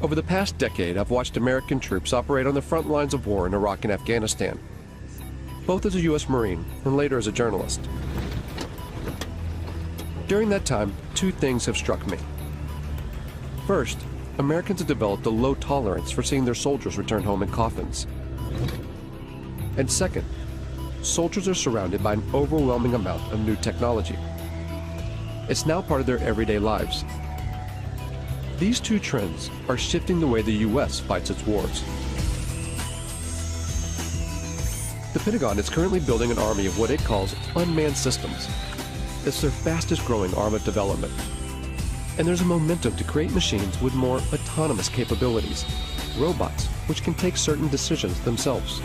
Over the past decade, I've watched American troops operate on the front lines of war in Iraq and Afghanistan, both as a U.S. Marine and later as a journalist. During that time, two things have struck me. First, Americans have developed a low tolerance for seeing their soldiers return home in coffins. And second, soldiers are surrounded by an overwhelming amount of new technology. It's now part of their everyday lives. These two trends are shifting the way the U.S. fights its wars. The Pentagon is currently building an army of what it calls unmanned systems. It's their fastest growing arm of development. And there's a momentum to create machines with more autonomous capabilities, robots which can take certain decisions themselves.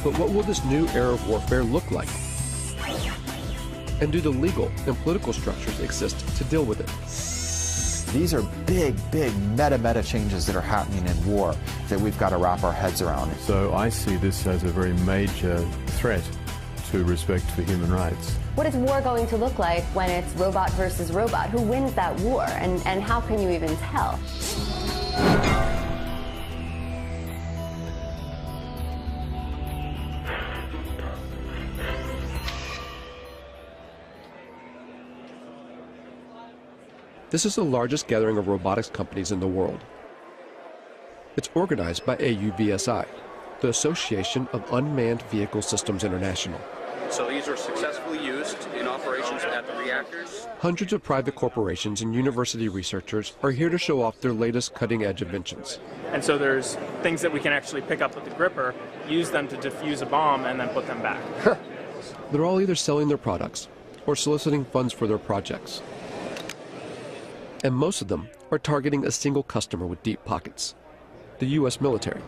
But what will this new era of warfare look like? And do the legal and political structures exist to deal with it? These are big meta changes that are happening in war that we've got to wrap our heads around. So I see this as a very major threat to respect for human rights. What is war going to look like when it's robot versus robot? Who wins that war, and how can you even tell? This is the largest gathering of robotics companies in the world. It's organized by AUVSI, the Association of Unmanned Vehicle Systems International. So these are successfully used in operations at the reactors. Hundreds of private corporations and university researchers are here to show off their latest cutting-edge inventions. And so there's things that we can actually pick up with the gripper, use them to defuse a bomb, and then put them back. They're all either selling their products or soliciting funds for their projects. And most of them are targeting a single customer with deep pockets, the U.S. military.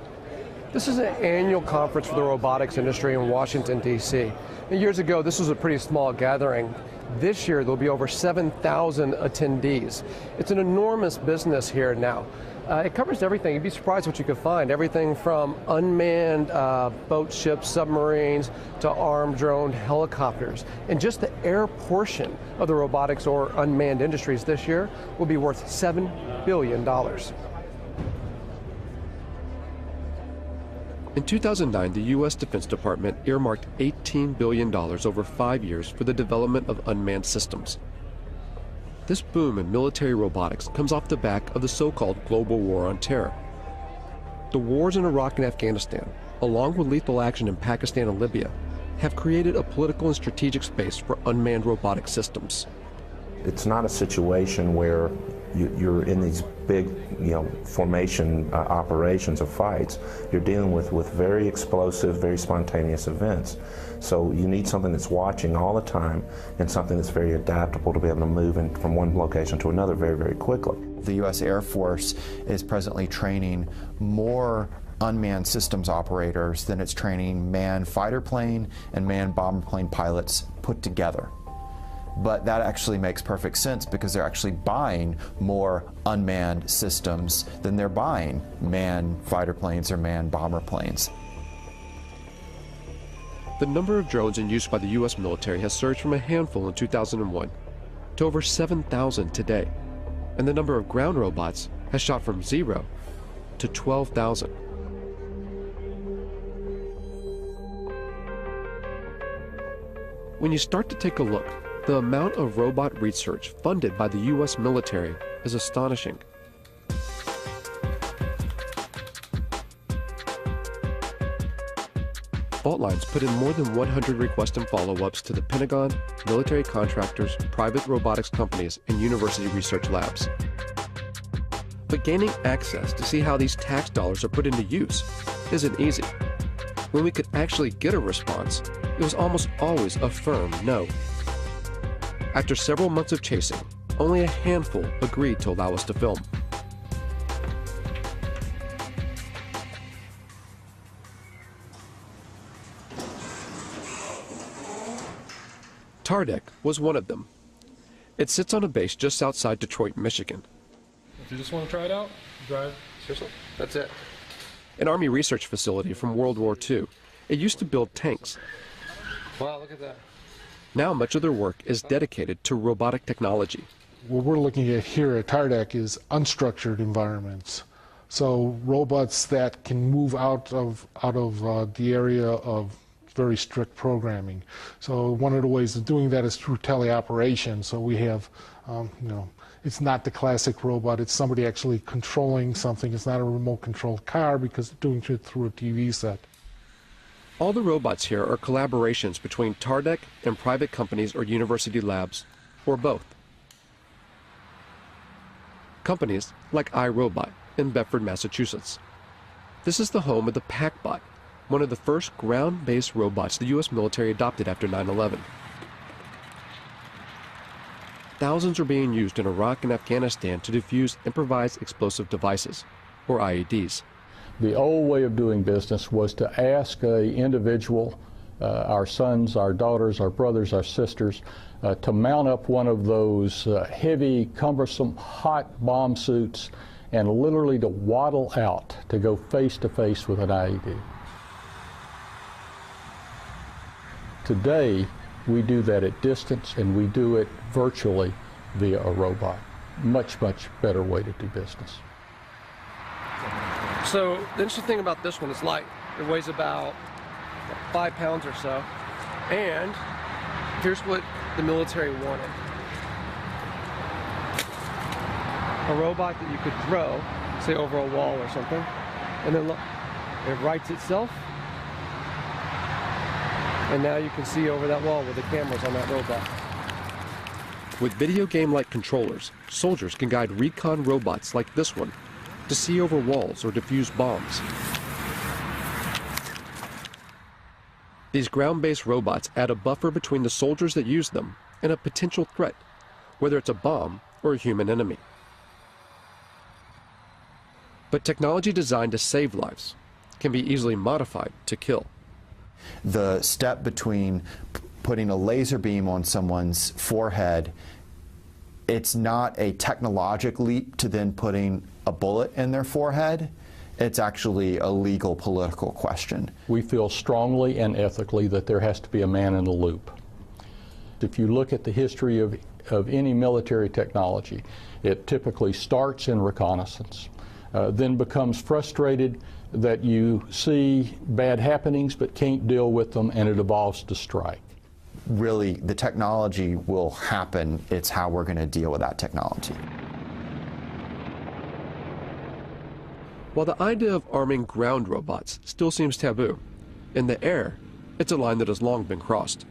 This is an annual conference for the robotics industry in Washington, D.C. Years ago, this was a pretty small gathering. This year, there'll be over 7,000 attendees. It's an enormous business here now. It covers everything. You'd be surprised what you could find. Everything from unmanned boat ships, submarines, to armed drone helicopters. And just the air portion of the robotics or unmanned industries this year will be worth $7 billion. In 2009, the U.S. Defense Department earmarked $18 billion over 5 years for the development of unmanned systems. This boom in military robotics comes off the back of the so-called global war on terror. The wars in Iraq and Afghanistan, along with lethal action in Pakistan and Libya, have created a political and strategic space for unmanned robotic systems. It's not a situation where you're in these big, formation operations or fights. You're dealing with very explosive, very spontaneous events. So you need something that's watching all the time and something that's very adaptable to be able to move from one location to another very quickly. The U.S. Air Force is presently training more unmanned systems operators than it's training manned fighter plane and manned bomber plane pilots put together. But that actually makes perfect sense because they're actually buying more unmanned systems than they're buying manned fighter planes or manned bomber planes. The number of drones in use by the U.S. military has surged from a handful in 2001 to over 7,000 today, and the number of ground robots has shot from 0 to 12,000. When you start to take a look, the amount of robot research funded by the U.S. military is astonishing. Fault lines put in more than 100 requests and follow-ups to the Pentagon, military contractors, private robotics companies, and university research labs. But gaining access to see how these tax dollars are put into use isn't easy. When we could actually get a response, it was almost always a firm no. After several months of chasing, only a handful agreed to allow us to film. Tardec was one of them. It sits on a base just outside Detroit, Michigan. If you just want to try it out, drive. Seriously? That's it. An Army research facility from World War II. It used to build tanks. Wow, look at that. Now much of their work is dedicated to robotic technology. What we're looking at here at Tardec is unstructured environments. So robots that can move out of the area of very strict programming. So one of the ways of doing that is through teleoperation. So we have, it's not the classic robot, it's somebody actually controlling something. It's not a remote controlled car because it's doing it through a TV set. All the robots here are collaborations between TARDEC and private companies or university labs, or both. Companies like iRobot in Bedford, Massachusetts. This is the home of the PackBot, one of the first ground-based robots the U.S. military adopted after 9/11. Thousands are being used in Iraq and Afghanistan to defuse improvised explosive devices, or IEDs. The old way of doing business was to ask an individual, our sons, our daughters, our brothers, our sisters, to mount up one of those heavy, cumbersome, hot bomb suits and literally to waddle out to go face to face with an IED. Today, we do that at distance, and we do it virtually via a robot. Much, much better way to do business. So the interesting thing about this one is light. It weighs about 5 pounds or so. And here's what the military wanted. A robot that you could throw, say over a wall or something, and then look, it rights itself. And now you can see over that wall with the cameras on that robot. With video game-like controllers, soldiers can guide recon robots like this one to see over walls or defuse bombs. These ground-based robots add a buffer between the soldiers that use them and a potential threat, whether it's a bomb or a human enemy. But technology designed to save lives can be easily modified to kill. The step between putting a laser beam on someone's forehead, it's not a technological leap to then putting a bullet in their forehead. It's actually a legal political question. We feel strongly and ethically that there has to be a man in the loop. If you look at the history of any military technology, it typically starts in reconnaissance, then becomes frustrated that you see bad happenings but can't deal with them, and it evolves to strike. Really, the technology will happen. It's how we're going to deal with that technology. While the idea of arming ground robots still seems taboo, in the air, it's a line that has long been crossed.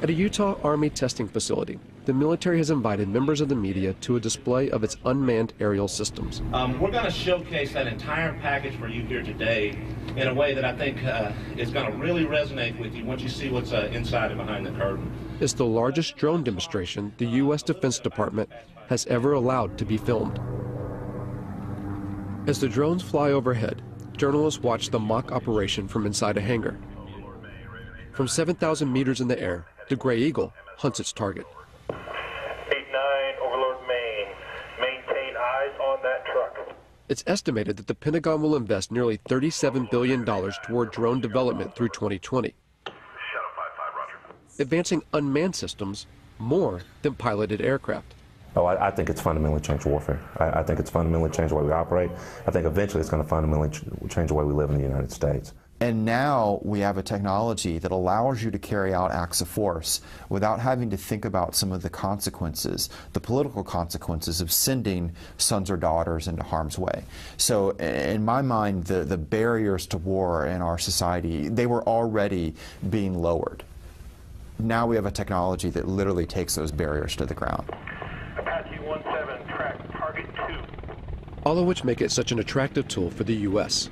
At a Utah Army testing facility, the military has invited members of the media to a display of its unmanned aerial systems. We're going to showcase that entire package for you here today in a way that I think is going to really resonate with you once you see what's inside and behind the curtain. It's the largest drone demonstration the U.S. Defense Department has ever allowed to be filmed. As the drones fly overhead, journalists watch the mock operation from inside a hangar. From 7,000 meters in the air, the Gray Eagle hunts its target. 8-9, Overlord Maine. Maintain eyes on that truck. It's estimated that the Pentagon will invest nearly $37 billion toward drone development through 2020, advancing unmanned systems more than piloted aircraft. Oh, I think it's fundamentally changed warfare. I think it's fundamentally changed the way we operate. I think eventually it's going to fundamentally change the way we live in the United States. And now we have a technology that allows you to carry out acts of force without having to think about some of the consequences, the political consequences of sending sons or daughters into harm's way. So in my mind, the barriers to war in our society, they were already being lowered. Now we have a technology that literally takes those barriers to the ground. Apache 17, track target 2. All of which make it such an attractive tool for the U.S.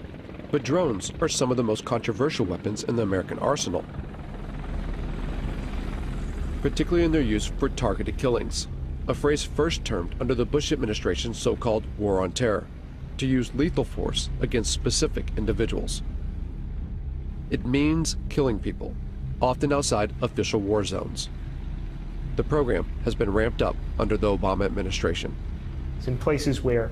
But drones are some of the most controversial weapons in the American arsenal, particularly in their use for targeted killings, a phrase first termed under the Bush administration's so-called War on Terror, to use lethal force against specific individuals. It means killing people, often outside official war zones. The program has been ramped up under the Obama administration. In places where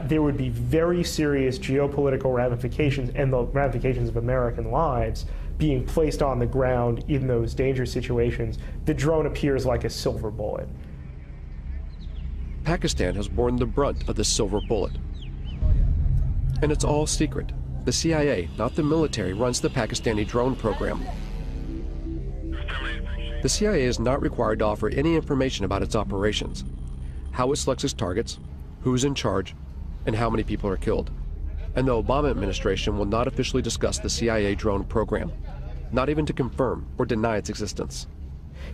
there would be very serious geopolitical ramifications and the ramifications of American lives being placed on the ground in those dangerous situations, the drone appears like a silver bullet. Pakistan has borne the brunt of this silver bullet. And it's all secret. The CIA, not the military, runs the Pakistani drone program. The CIA is not required to offer any information about its operations, how it selects its targets, who's in charge, and how many people are killed. And the Obama administration will not officially discuss the CIA drone program, not even to confirm or deny its existence.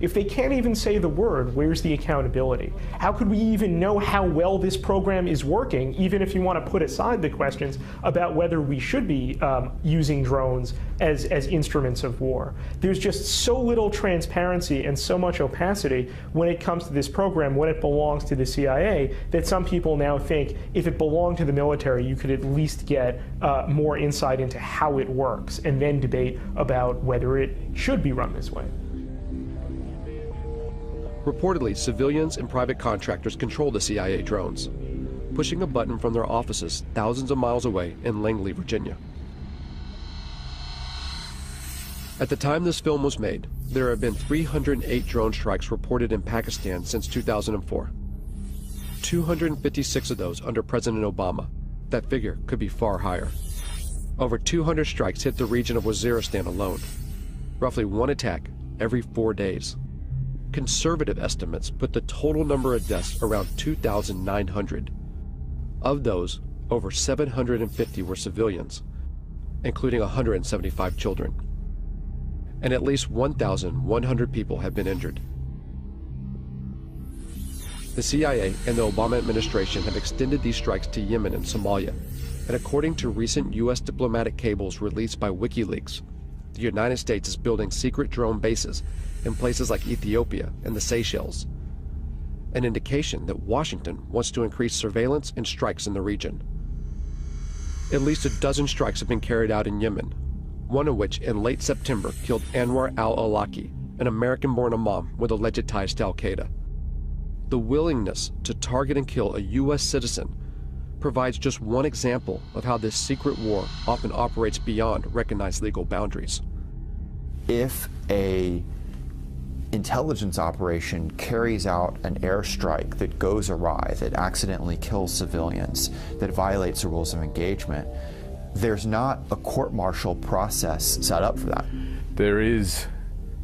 If they can't even say the word, where's the accountability? How could we even know how well this program is working, even if you want to put aside the questions about whether we should be using drones as instruments of war? There's just so little transparency and so much opacity when it comes to this program, when it belongs to the CIA, that some people now think if it belonged to the military, you could at least get more insight into how it works and then debate about whether it should be run this way. Reportedly, civilians and private contractors control the CIA drones, pushing a button from their offices thousands of miles away in Langley, Virginia. At the time this film was made, there have been 308 drone strikes reported in Pakistan since 2004. 256 of those under President Obama. That figure could be far higher. Over 200 strikes hit the region of Waziristan alone, roughly one attack every 4 days. Conservative estimates put the total number of deaths around 2,900. Of those, over 750 were civilians, including 175 children. And at least 1,100 people have been injured. The CIA and the Obama administration have extended these strikes to Yemen and Somalia, and according to recent U.S. diplomatic cables released by WikiLeaks, the United States is building secret drone bases in places like Ethiopia and the Seychelles, an indication that Washington wants to increase surveillance and strikes in the region. At least a dozen strikes have been carried out in Yemen, one of which in late September killed Anwar al-Awlaki, an American-born imam with alleged ties to al-Qaeda. The willingness to target and kill a U.S. citizen provides just one example of how this secret war often operates beyond recognized legal boundaries. If a intelligence operation carries out an airstrike that goes awry, that accidentally kills civilians, that violates the rules of engagement, there's not a court-martial process set up for that. There is,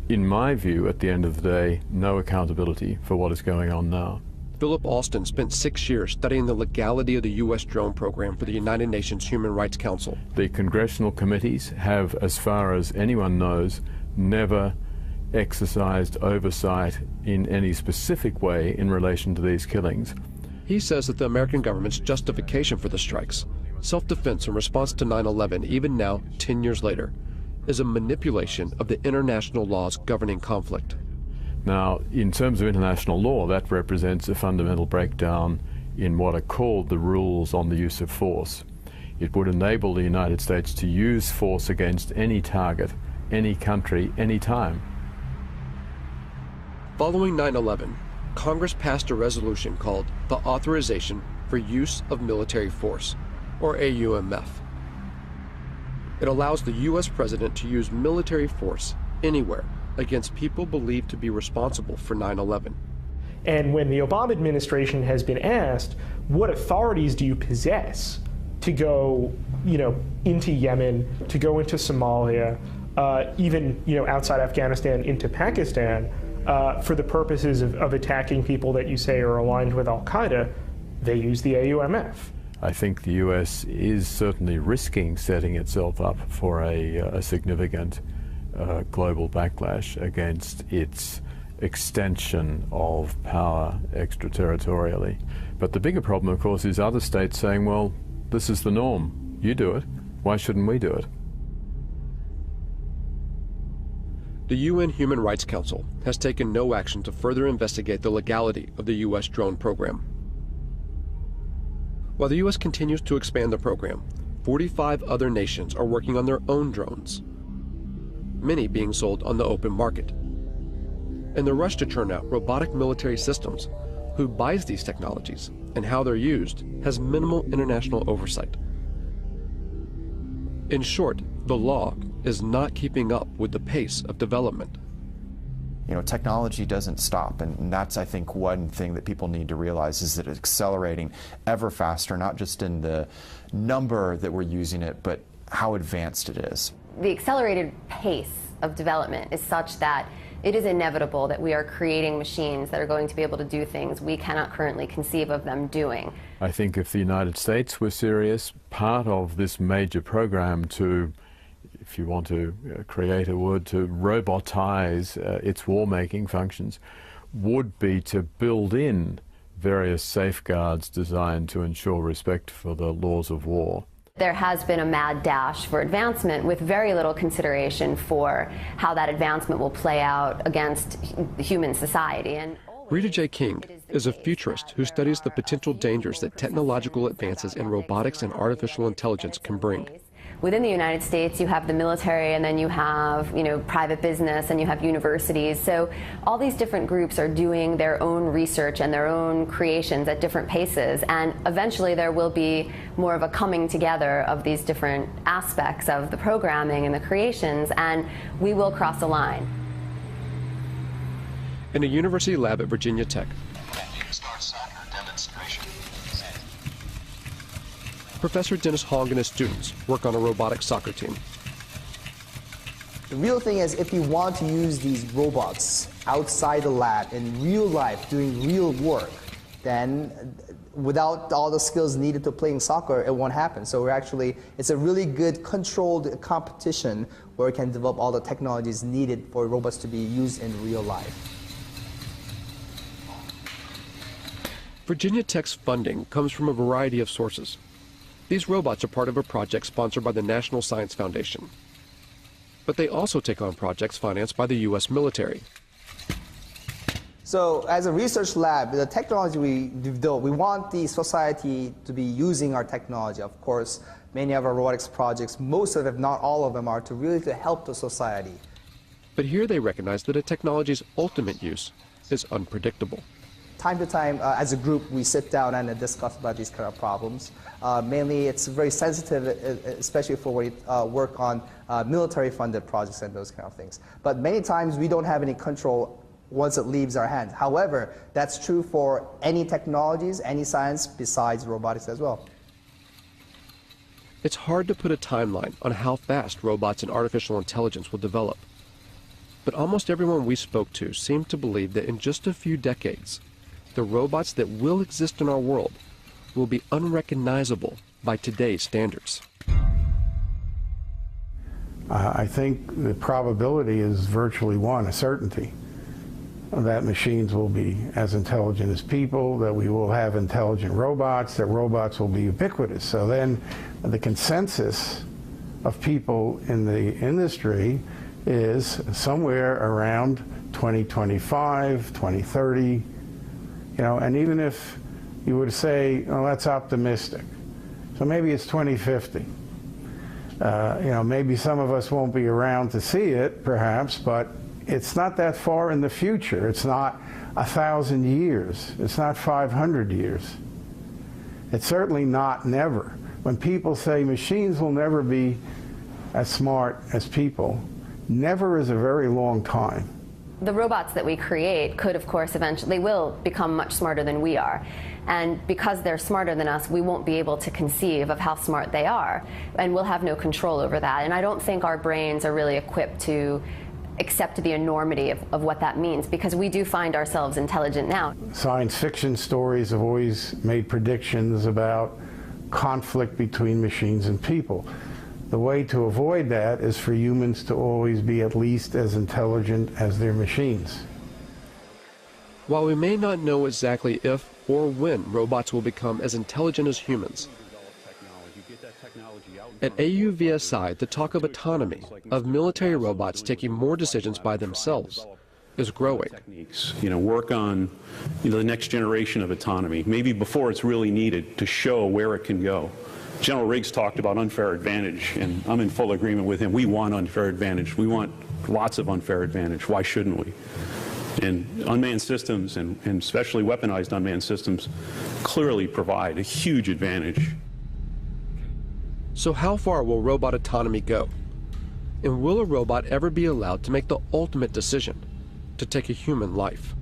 in my view, at the end of the day, no accountability for what is going on now. Philip Alston spent 6 years studying the legality of the U.S. drone program for the United Nations Human Rights Council. The congressional committees have, as far as anyone knows, never exercised oversight in any specific way in relation to these killings. He says that the American government's justification for the strikes, self-defense in response to 9/11, even now, 10 years later, is a manipulation of the international laws governing conflict. Now, in terms of international law, that represents a fundamental breakdown in what are called the rules on the use of force. It would enable the United States to use force against any target, any country, any time. Following 9/11, Congress passed a resolution called the Authorization for Use of Military Force, or AUMF. It allows the U.S. president to use military force anywhere against people believed to be responsible for 9/11. And when the Obama administration has been asked, what authorities do you possess to go, into Yemen, to go into Somalia, even, outside Afghanistan into Pakistan, for the purposes of attacking people that you say are aligned with al-Qaeda, they use the AUMF. I think the U.S. is certainly risking setting itself up for a significant global backlash against its extension of power extraterritorially. But the bigger problem, of course, is other states saying, well, this is the norm. You do it. Why shouldn't we do it? The UN Human Rights Council has taken no action to further investigate the legality of the U.S. drone program. While the U.S. continues to expand the program, 45 other nations are working on their own drones, many being sold on the open market. In the rush to turn out robotic military systems, who buys these technologies and how they're used has minimal international oversight. In short, the law is not keeping up with the pace of development. You know, technology doesn't stop, and that's, I think, one thing that people need to realize is that it's accelerating ever faster, not just in the number that we're using it, but how advanced it is. The accelerated pace of development is such that it is inevitable that we are creating machines that are going to be able to do things we cannot currently conceive of them doing. I think if the United States were serious, part of this major program to, if you want to create a word, to robotize its war-making functions, would be to build in various safeguards designed to ensure respect for the laws of war. There has been a mad dash for advancement with very little consideration for how that advancement will play out against human society. And Rita J. King is a futurist who studies the potential dangers that technological advances in robotics and artificial intelligence can bring. Within the United States, you have the military, and then you have, private business, and you have universities. So all these different groups are doing their own research and their own creations at different paces. And eventually there will be more of a coming together of these different aspects of the programming and the creations, and we will cross a line. In a university lab at Virginia Tech, Professor Dennis Hong and his students work on a robotic soccer team. The real thing is, if you want to use these robots outside the lab in real life doing real work, then without all the skills needed to playing soccer, it won't happen. So it's a really good controlled competition where we can develop all the technologies needed for robots to be used in real life. Virginia Tech's funding comes from a variety of sources. These robots are part of a project sponsored by the National Science Foundation. But they also take on projects financed by the U.S. military. So as a research lab, the technology we develop, we want the society to be using our technology. Of course, many of our robotics projects, most of them, if not all of them, are to help the society. But here they recognize that a technology's ultimate use is unpredictable. Time to time, as a group, we sit down and discuss about these kind of problems. Mainly, it's very sensitive, especially for when we work on military-funded projects and those kind of things. But many times, we don't have any control once it leaves our hands. However, that's true for any technologies, any science besides robotics as well. It's hard to put a timeline on how fast robots and artificial intelligence will develop. But almost everyone we spoke to seemed to believe that in just a few decades, the robots that will exist in our world will be unrecognizable by today's standards. I think the probability is virtually one, a certainty, that machines will be as intelligent as people, that we will have intelligent robots, that robots will be ubiquitous. So then the consensus of people in the industry is somewhere around 2025, 2030, and even if you were to say, oh, that's optimistic, so maybe it's 2050. Maybe some of us won't be around to see it, perhaps, but it's not that far in the future. It's not 1,000 years. It's not 500 years. It's certainly not never. When people say machines will never be as smart as people, never is a very long time. The robots that we create could, of course, eventually will become much smarter than we are. And because they're smarter than us, we won't be able to conceive of how smart they are. And we'll have no control over that. And I don't think our brains are really equipped to accept the enormity of what that means, because we do find ourselves intelligent now. Science fiction stories have always made predictions about conflict between machines and people. The way to avoid that is for humans to always be at least as intelligent as their machines. While we may not know exactly if or when robots will become as intelligent as humans, at AUVSI, the talk of autonomy, of military robots taking more decisions by themselves, is growing. Work on the next generation of autonomy, maybe before it's really needed, to show where it can go. General Riggs talked about unfair advantage, and I'm in full agreement with him. We want unfair advantage. We want lots of unfair advantage. Why shouldn't we? And unmanned systems, and especially weaponized unmanned systems, clearly provide a huge advantage. So how far will robot autonomy go? And will a robot ever be allowed to make the ultimate decision, to take a human life.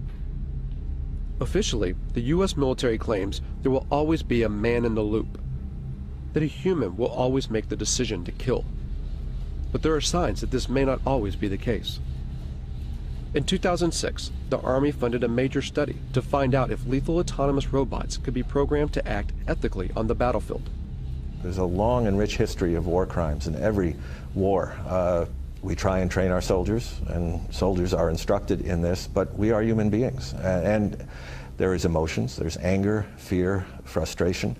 Officially, the U.S. military claims there will always be a man in the loop, that a human will always make the decision to kill. But there are signs that this may not always be the case. In 2006, the Army funded a major study to find out if lethal autonomous robots could be programmed to act ethically on the battlefield. There's a long and rich history of war crimes in every war. We try and train our soldiers, and soldiers are instructed in this, but we are human beings. And there is emotions, there's anger, fear, frustration.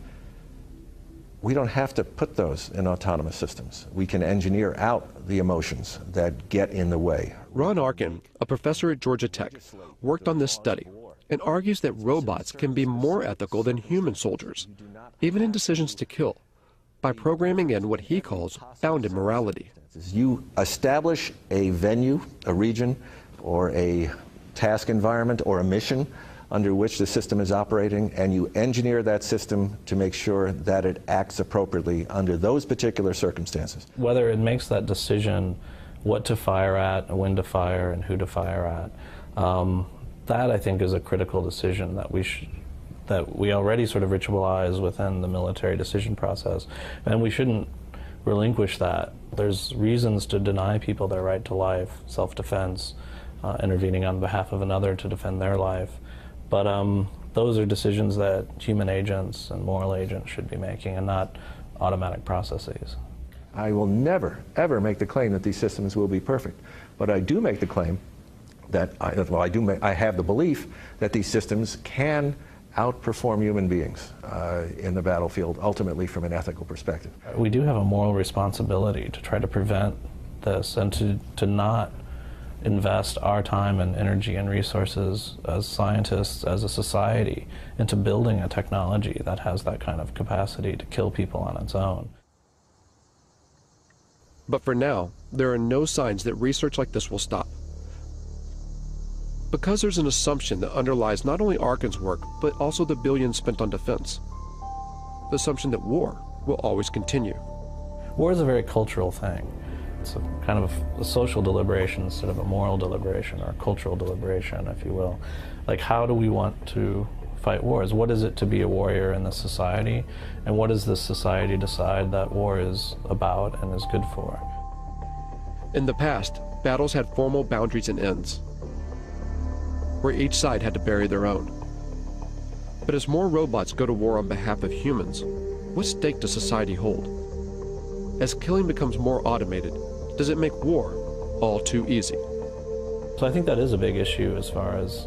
We don't have to put those in autonomous systems. We can engineer out the emotions that get in the way. Ron Arkin, a professor at Georgia Tech, worked on this study and argues that robots can be more ethical than human soldiers, even in decisions to kill, by programming in what he calls bounded morality. You establish a venue, a region, or a task environment, or a mission under which the system is operating, and you engineer that system to make sure that it acts appropriately under those particular circumstances. Whether it makes that decision what to fire at, when to fire, and who to fire at, that I think is a critical decision that we already sort of ritualize within the military decision process, and we shouldn't relinquish that. There's reasons to deny people their right to life, self-defense, intervening on behalf of another to defend their life. But those are decisions that human agents and moral agents should be making, and not automatic processes. I will never, ever make the claim that these systems will be perfect. But I do make the claim that, I have the belief that these systems can outperform human beings in the battlefield, ultimately from an ethical perspective. We do have a moral responsibility to try to prevent this, and to not invest our time and energy and resources as scientists, as a society, into building a technology that has that kind of capacity to kill people on its own. But for now, there are no signs that research like this will stop. Because there's an assumption that underlies not only Arkin's work, but also the billions spent on defense. The assumption that war will always continue. War is a very cultural thing. It's a kind of a social deliberation instead of a moral deliberation, or a cultural deliberation, if you will. Like, how do we want to fight wars? What is it to be a warrior in this society? And what does this society decide that war is about and is good for? In the past, battles had formal boundaries and ends, where each side had to bury their own. But as more robots go to war on behalf of humans, what stake does society hold? As killing becomes more automated, does it make war all too easy? So I think that is a big issue as far as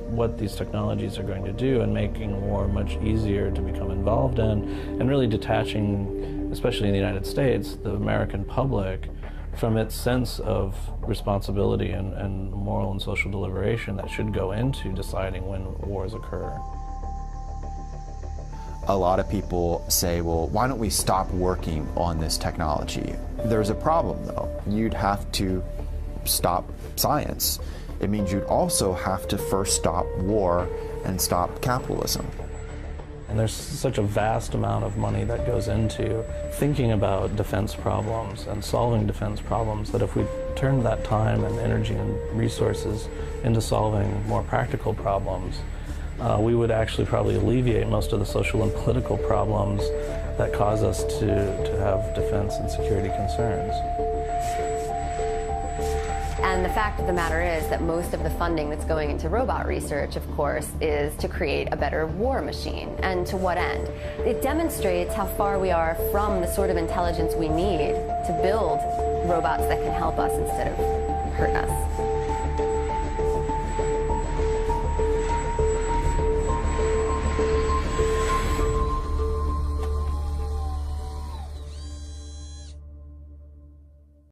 what these technologies are going to do, and making war much easier to become involved in, and really detaching, especially in the United States, the American public from its sense of responsibility and moral and social deliberation that should go into deciding when wars occur. A lot of people say, well, why don't we stop working on this technology? There's a problem, though. You'd have to stop science. It means you'd also have to first stop war and stop capitalism. And there's such a vast amount of money that goes into thinking about defense problems and solving defense problems, that if we turned that time and energy and resources into solving more practical problems, we would actually probably alleviate most of the social and political problems that cause us to have defense and security concerns. And the fact of the matter is that most of the funding that's going into robot research, of course, is to create a better war machine. And to what end? It demonstrates how far we are from the sort of intelligence we need to build robots that can help us instead of hurt us.